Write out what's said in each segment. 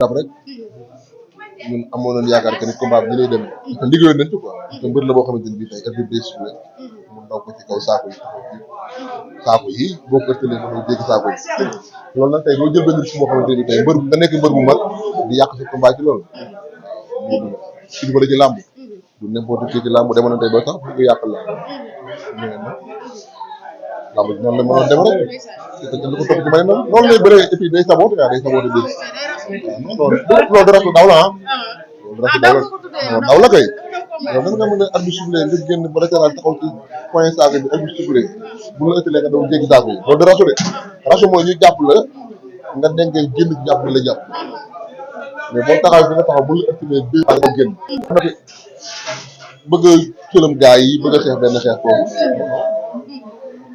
daf rek ñun amoon nañu yaakaar que ni combat bi ni lay demee te liggéeyoon nañ ci quoi te mbër la boo xamante ni bii tey heure bii day suufle mu ndaw ko ci kaw saako yi boo ko ëttalee mën a jéggi saako yi loolu nag tey boo jël benn risque boo xamante ni tey mbër nga nekk mbër bu mag di yàq sa combat ci loolu ci di ba ci làmb du n'importe qui ci làmb demoon na tey ba sax bu ko yàq làmb mais nag làmb ji noonu la mënoon dem rek te lu ko topp ci may noonu lay bëree et puis day saboté day saboté dégg loolu dara su daw la loolu dara su daw la kay yow da nga mën a arbitre soufflé nga génn ba latéral taxaw ci point saako bi arbitre soufflé bu la ëttalee nga daw jéggi saako yi loolu dara su de rasu mooy ñu jàpp la nga dénkee génn ci jàpp la jàpp mais boo taxaw fi nga taxaw bu la ëttalee deux nga génn bëgg a cëlam gaa yi bëgg a xeex benn xeex foofu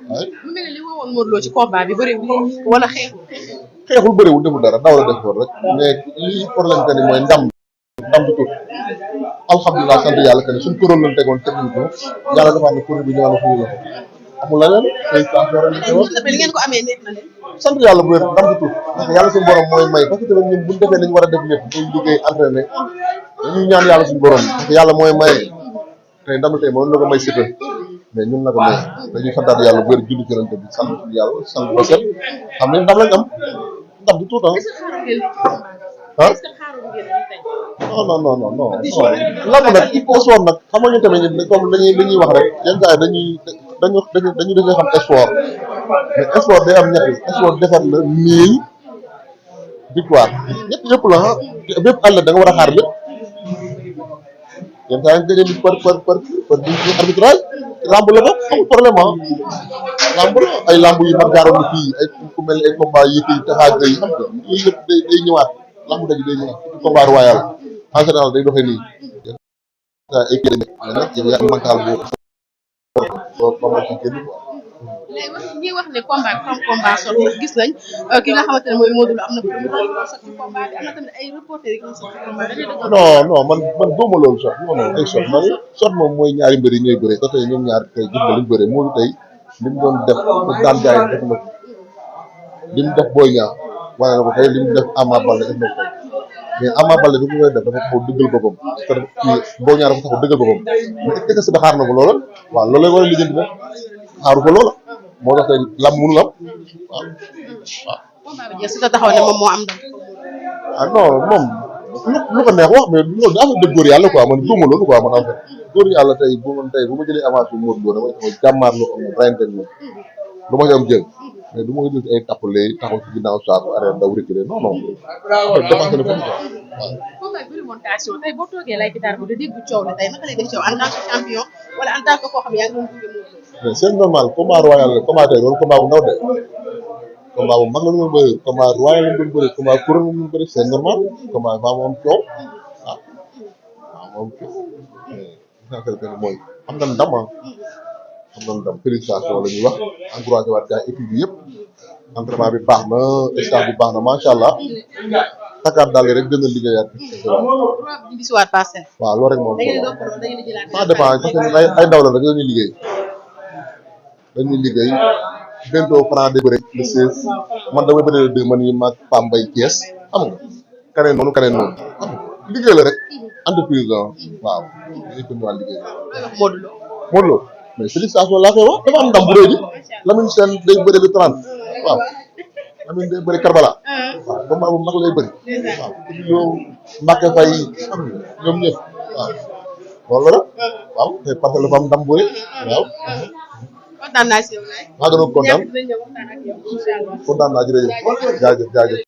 waaye mu mel ne li woowoon Modou Lo ci combat bi bëriwul wala xeexul bëriwul deful dara daw la def ko rek mais lii problème que ni mooy ndam du tuut alhamdulilah sant yàlla que ni suñ kuréel lañ tegoon technique ko yàlla dafa am ne kuréel bi ñëw na fu ñu la ko amul leneen say li ngeen ko amee neex na leen sant yàlla bu wér ndam du tuut ndax yàlla suñu borom mooy may parce que tamit ñun buñ defee nañu war a def lépp muy liggéey entraîné dañuy ñaan yàlla suñu borom parce que yàlla mooy maye tey ndam tey moom la ko may Siteu mais ñun la ko may dañuy santaat yàlla bu wér julli ci Yonent bi sant yàlla sant ba set xam ne ndam lañ am ndam du tuut ah non lamb nag sport nag xam nga ñu tamit comme dañuy wax rek yenn saa yi dañuy defee xam sport mais sport day am ñett sport defar la nii victoire ñett yëpp la ah bépp àll da nga war a xaar lépp yenn saa yi nga gëj par arbitrage lamb la ba amul problème ah lamb la ay lamb yu mag jaaroon na fii ay ku mel ay combat yi kii taxaag yi xam nga yooyu yëpp day ñëwaat lamb daji day ñëwaat combat royal en général day doxee nii ay kii mais nag yow yaa mental boo ci génn quoi. léegi ñi wax ne combat bi combat sotti gis nañ ki nga xamante ne mooy Modou Lo am na promoteur sotti combat bi am na tamit ay reporter yi sotti combat bi non man gëmuma loolu sax non ay sot man sot moom mooy ñaari mbër yi ñooy bëre te tey ñoom ñaar tey gis nga liñ bëre Modou tey li mu doon def pour daan gaay def na ko li mu def Boy Niang wane na ko tey li mu def Ama Baldé def na ko tey mais Ama Baldé bi mu koy def dafa taxaw dëggal boppam parce que kii Boy Niang dafa taxaw dëggal boppam mais est-ce que si xaar na ko loola waaw loolu lay war a lijjanti nag xaaru ko loola moo tax tey lam mënul am waaw. combat bi jeex si taxaw ne moom moo am ndam. ah non moom lu ko neex wax mais loolu daa fa dëgg góor yàlla quoi man gëmuma loolu quoi man en fait góor yàlla tey bu ma jëlee avance bi Modou Lo damay taxaw jàmmaarloo am rayante moom lu ma ci am jël mais du ma jël ci ay tappale taxaw ci ginnaaw saako arrêté daw reculé non non dépassé na foofu quoi waaw. combat bi remontation tey boo toogee lay gitaar bu dégg coow la tey naka lay def coow en tant que champion wala en tant que koo xam ne yaa ngi doon gunge Modou Lo. mais c'est normal combat royal la combat tey loolu combat bu ndaw de combat bu mag la ñu bëri combat royal la ñu bëri combat couronne la ñu bëri c'est normal combat ba mu am coow ah waaw moom coow mooy am na ndam am na ndam félicitation la ñuy wax encouragé waat gars équipe bi yëpp entraînement bi baax na staff bi baax na macha allah takkaat daal rek gën a liggéeyaat. waaw loolu rek moom ça dépend parce que ay ndaw la rek dañuy liggéey bientôt Franc de bëre le 16 man damay bëre le 2 man yi mag Pam Mbaye Thiès xam nga keneen noonu xam nga liggéey la rek entreprise la waaw dañuy continuer liggéey. Modou Lo mais félicitation laa koy wax dafa am ndam bu rëy di Lamine Sène day bëre le 30 waaw Lamine day bëre Karbala waaw combat bu mag lay bëri waaw yow Mbacke Faye xam nga ñoom ñëpp waaw loolu la rek waaw te parce que dafa am ndam bu rëy waaw. kontaan naa si yow. maa gën a kontaan kontaan naa jërëjëf jaajëf